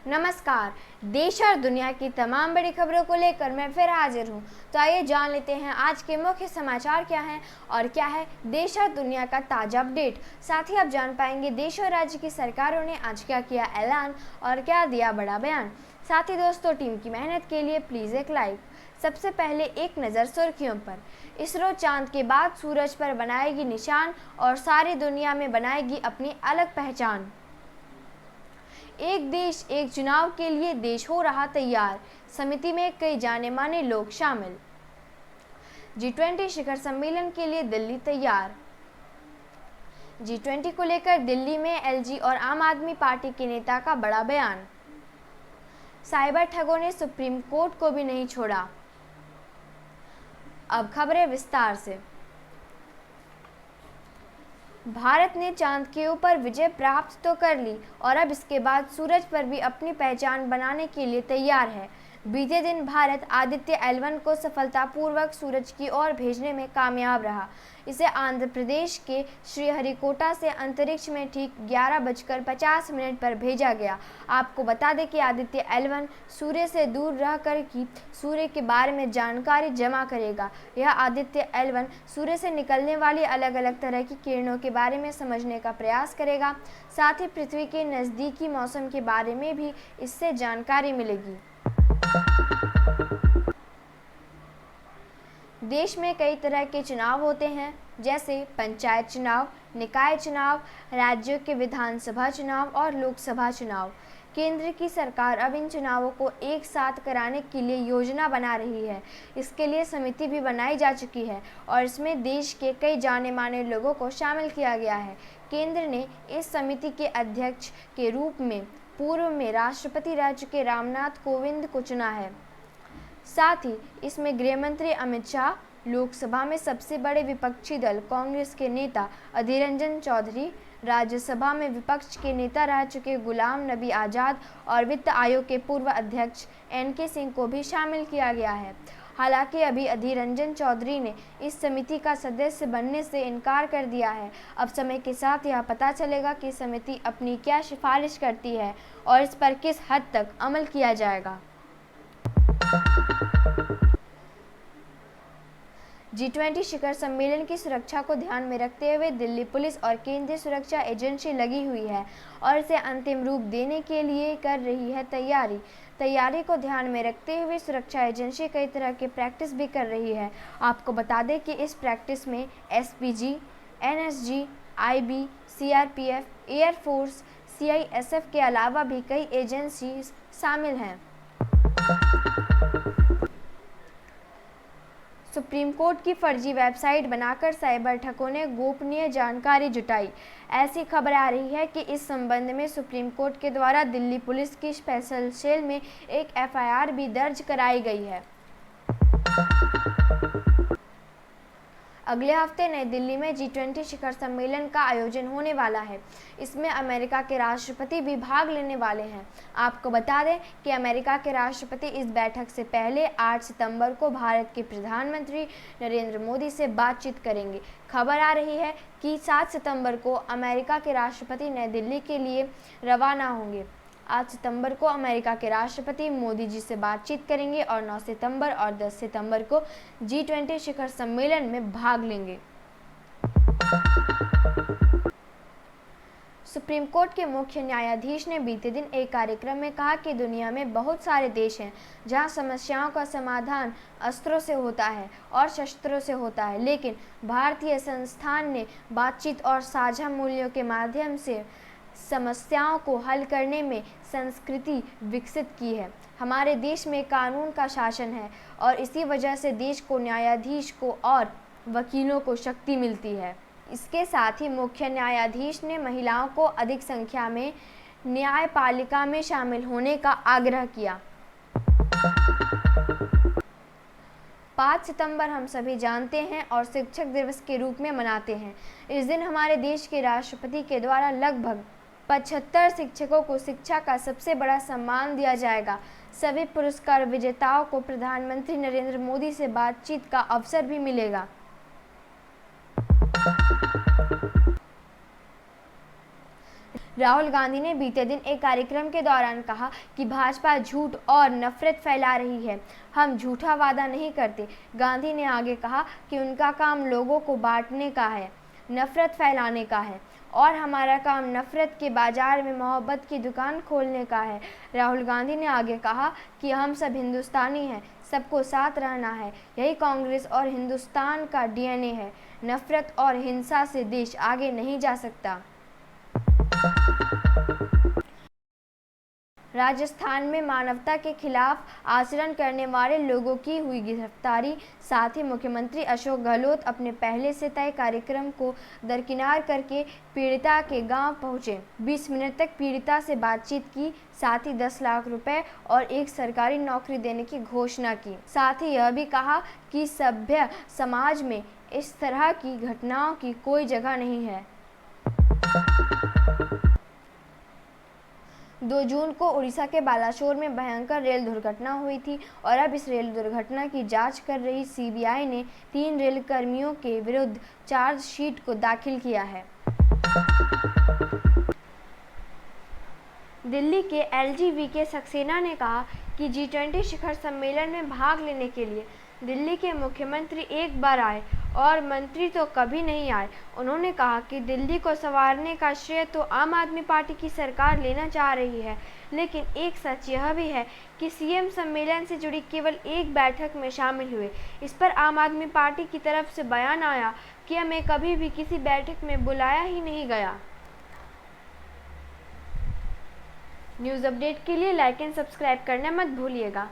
नमस्कार। देश और दुनिया की तमाम बड़ी खबरों को लेकर मैं फिर हाजिर हूं। तो आइए जान लेते हैं आज के मुख्य समाचार क्या हैं और क्या है देश और दुनिया का ताज़ा अपडेट। साथ ही आप जान पाएंगे देश और राज्य की सरकारों ने आज क्या किया ऐलान और क्या दिया बड़ा बयान। साथ ही दोस्तों, टीम की मेहनत के लिए प्लीज़ एक लाइक। सबसे पहले एक नज़र सुर्खियों पर। इसरो चांद के बाद सूरज पर बनाएगी निशान और सारी दुनिया में बनाएगी अपनी अलग पहचान। एक देश एक चुनाव के लिए देश हो रहा तैयार, समिति में कई जाने माने लोग शामिल। G20 शिखर सम्मेलन के लिए दिल्ली तैयार। G20 को लेकर दिल्ली में LG और आम आदमी पार्टी के नेता का बड़ा बयान। साइबर ठगों ने सुप्रीम कोर्ट को भी नहीं छोड़ा। अब खबरें विस्तार से। भारत ने चांद के ऊपर विजय प्राप्त तो कर ली और अब इसके बाद सूरज पर भी अपनी पहचान बनाने के लिए तैयार है। बीते दिन भारत आदित्य L1 को सफलतापूर्वक सूरज की ओर भेजने में कामयाब रहा। इसे आंध्र प्रदेश के श्रीहरिकोटा से अंतरिक्ष में ठीक 11:50 पर भेजा गया। आपको बता दें कि आदित्य L1 सूर्य से दूर रहकर ही सूर्य के बारे में जानकारी जमा करेगा। यह आदित्य L1 सूर्य से निकलने वाली अलग अलग तरह की किरणों के बारे में समझने का प्रयास करेगा। साथ ही पृथ्वी के नज़दीकी मौसम के बारे में भी इससे जानकारी मिलेगी। देश में कई तरह के चुनाव होते हैं, जैसे पंचायत चुनाव, निकाय चुनाव, राज्यों के विधानसभा चुनाव और लोकसभा चुनाव। केंद्र की सरकार अब इन चुनावों को एक साथ कराने के लिए योजना बना रही है। इसके लिए समिति भी बनाई जा चुकी है और इसमें देश के कई जाने माने लोगों को शामिल किया गया है। केंद्र ने इस समिति के अध्यक्ष के रूप में पूर्व में राष्ट्रपति रह चुके रामनाथ कोविंद को चुना है। साथ ही इसमें गृह मंत्री अमित शाह, लोकसभा में सबसे बड़े विपक्षी दल कांग्रेस के नेता अधीर रंजन चौधरी, राज्यसभा में विपक्ष के नेता रह चुके गुलाम नबी आज़ाद और वित्त आयोग के पूर्व अध्यक्ष NK सिंह को भी शामिल किया गया है। हालांकि अभी अधीर रंजन चौधरी ने इस समिति का सदस्य बनने से इनकार कर दिया है। अब समय के साथ यह पता चलेगा कि समिति अपनी क्या सिफारिश करती है और इस पर किस हद तक अमल किया जाएगा। G20 शिखर सम्मेलन की सुरक्षा को ध्यान में रखते हुए दिल्ली पुलिस और केंद्रीय सुरक्षा एजेंसी लगी हुई है और इसे अंतिम रूप देने के लिए कर रही है तैयारी को ध्यान में रखते हुए सुरक्षा एजेंसी कई तरह की प्रैक्टिस भी कर रही है। आपको बता दें कि इस प्रैक्टिस में SPG, NSG, IB, CRPF, air force, CISF के अलावा भी कई एजेंसी शामिल हैं। सुप्रीम कोर्ट की फर्जी वेबसाइट बनाकर साइबर ठगों ने गोपनीय जानकारी जुटाई। ऐसी खबर आ रही है कि इस संबंध में सुप्रीम कोर्ट के द्वारा दिल्ली पुलिस की स्पेशल सेल में एक FIR भी दर्ज कराई गई है। अगले हफ्ते नई दिल्ली में G20 शिखर सम्मेलन का आयोजन होने वाला है। इसमें अमेरिका के राष्ट्रपति भी भाग लेने वाले हैं। आपको बता दें कि अमेरिका के राष्ट्रपति इस बैठक से पहले 8 सितंबर को भारत के प्रधानमंत्री नरेंद्र मोदी से बातचीत करेंगे। खबर आ रही है कि 7 सितंबर को अमेरिका के राष्ट्रपति नई दिल्ली के लिए रवाना होंगे। 8 सितंबर को अमेरिका के राष्ट्रपति मोदी जी से बातचीत करेंगे और 9 सितंबर और 10 सितंबर को G20 शिखर सम्मेलन में भाग लेंगे। सुप्रीम कोर्ट के मुख्य न्यायाधीश ने बीते दिन एक कार्यक्रम में कहा कि दुनिया में बहुत सारे देश हैं जहां समस्याओं का समाधान अस्त्रों से होता है और शस्त्रों से होता है, लेकिन भारतीय संस्थान ने बातचीत और साझा मूल्यों के माध्यम से समस्याओं को हल करने में संस्कृति विकसित की है। हमारे देश में कानून का शासन है और इसी वजह से देश को, न्यायाधीश को और वकीलों को शक्ति मिलती है। इसके साथ ही मुख्य न्यायाधीश ने महिलाओं को अधिक संख्या में न्यायपालिका में शामिल होने का आग्रह किया। 5 सितंबर हम सभी जानते हैं और शिक्षक दिवस के रूप में मनाते हैं। इस दिन हमारे देश के राष्ट्रपति के द्वारा लगभग 75 शिक्षकों को शिक्षा का सबसे बड़ा सम्मान दिया जाएगा। सभी पुरस्कार विजेताओं को प्रधानमंत्री नरेंद्र मोदी से बातचीत का अवसर भी मिलेगा। राहुल गांधी ने बीते दिन एक कार्यक्रम के दौरान कहा कि भाजपा झूठ और नफरत फैला रही है। हम झूठा वादा नहीं करते। गांधी ने आगे कहा कि उनका काम लोगों को बांटने का है, नफरत फैलाने का है, और हमारा काम नफरत के बाजार में मोहब्बत की दुकान खोलने का है। राहुल गांधी ने आगे कहा कि हम सब हिंदुस्तानी हैं, सबको साथ रहना है। यही कांग्रेस और हिंदुस्तान का डीएनए है। नफरत और हिंसा से देश आगे नहीं जा सकता। राजस्थान में मानवता के खिलाफ आचरण करने वाले लोगों की हुई गिरफ्तारी। साथ ही मुख्यमंत्री अशोक गहलोत अपने पहले से तय कार्यक्रम को दरकिनार करके पीड़िता के गांव पहुंचे। 20 मिनट तक पीड़िता से बातचीत की। साथ ही 10 लाख रुपए और एक सरकारी नौकरी देने की घोषणा की। साथ ही यह भी कहा कि सभ्य समाज में इस तरह की घटनाओं की कोई जगह नहीं है। 2 जून को उड़ीसा के बालासोर में भयंकर रेल दुर्घटना हुई थी और अब इस रेल दुर्घटना की जांच कर रही सीबीआई ने 3 रेल कर्मियों के विरुद्ध चार्जशीट को दाखिल किया है। दिल्ली के एलजी वीके सक्सेना ने कहा कि G20 शिखर सम्मेलन में भाग लेने के लिए दिल्ली के मुख्यमंत्री एक बार आए और मंत्री तो कभी नहीं आए। उन्होंने कहा कि दिल्ली को संवारने का श्रेय तो आम आदमी पार्टी की सरकार लेना चाह रही है, लेकिन एक सच यह भी है कि सीएम सम्मेलन से जुड़ी केवल एक बैठक में शामिल हुए। इस पर आम आदमी पार्टी की तरफ से बयान आया कि हमें कभी भी किसी बैठक में बुलाया ही नहीं गया। न्यूज़ अपडेट के लिए लाइक एंड सब्सक्राइब करना मत भूलिएगा।